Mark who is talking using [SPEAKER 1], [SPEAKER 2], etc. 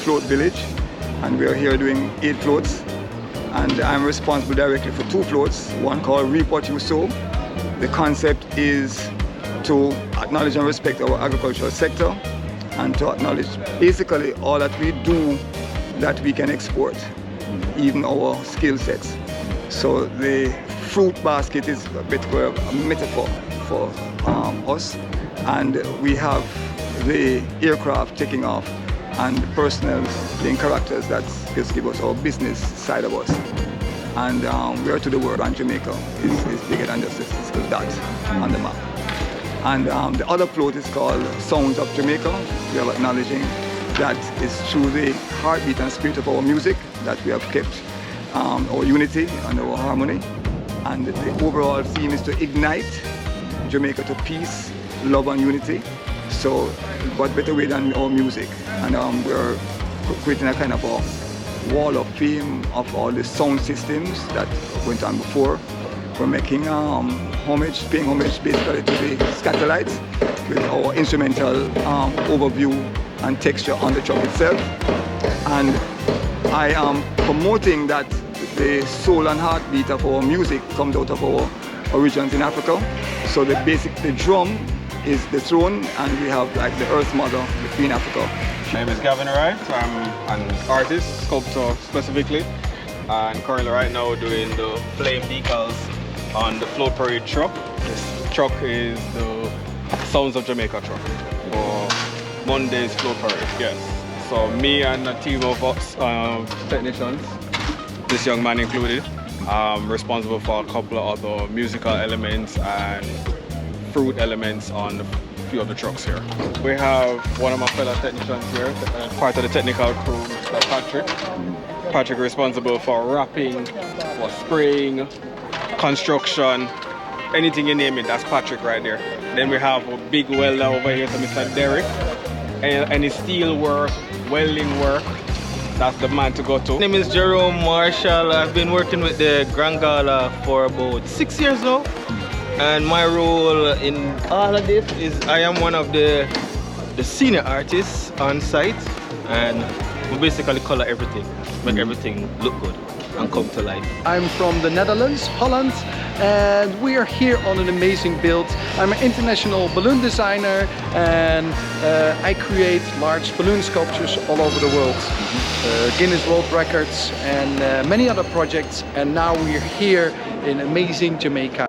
[SPEAKER 1] float village, and we are here doing 8 floats. And I'm responsible directly for 2 floats, one called Reap What You Sow. The concept is to acknowledge and respect our agricultural sector and to acknowledge basically all that we do that we can export, even our skill sets. So the fruit basket is a bit of a metaphor for us, and we have the aircraft taking off and the personnel being characters that just give us our business side of us. And we are to the world, and Jamaica is bigger than just this physical dot on the map. And the other float is called Sounds of Jamaica. We are acknowledging that it's through the heartbeat and spirit of our music that we have kept our unity and our harmony. And the overall theme is to ignite Jamaica to peace, love and unity. So what better way than our music? And we're creating a kind of a wall of fame of all the sound systems that went on before. We're making paying homage basically to the Scatterlights with our instrumental overview and texture on the truck itself. And I am promoting that the soul and heartbeat of our music comes out of our origins in Africa. So the drum is the throne, and we have like the Earth Mother between Africa.
[SPEAKER 2] My name is Gavin Wright. I'm an artist, sculptor specifically, and currently right now doing the flame decals on the Float Parade truck. This truck is the Sounds of Jamaica truck for Monday's Float Parade, yes. So me and a team of technicians, this young man included, responsible for a couple of other musical elements and fruit elements on a few of the trucks here. We have one of my fellow technicians here, part of the technical crew, Mr. Patrick. Patrick responsible for wrapping, for spraying, construction, anything you name it, that's Patrick right there. Then we have a big welder over here, so Mr. Derek. Any steel work, welding work, that's the man to go to.
[SPEAKER 3] My name is Jerome Marshall. I've been working with the Grand Gala for about 6 years now. And my role in all of this is I am one of the senior artists on site, and we basically color everything, make everything look good and come to life.
[SPEAKER 4] I'm from the Netherlands, Holland, and we are here on an amazing build. I'm an international balloon designer, and I create large balloon sculptures all over the world. Guinness World Records and many other projects, and now we're here in amazing Jamaica.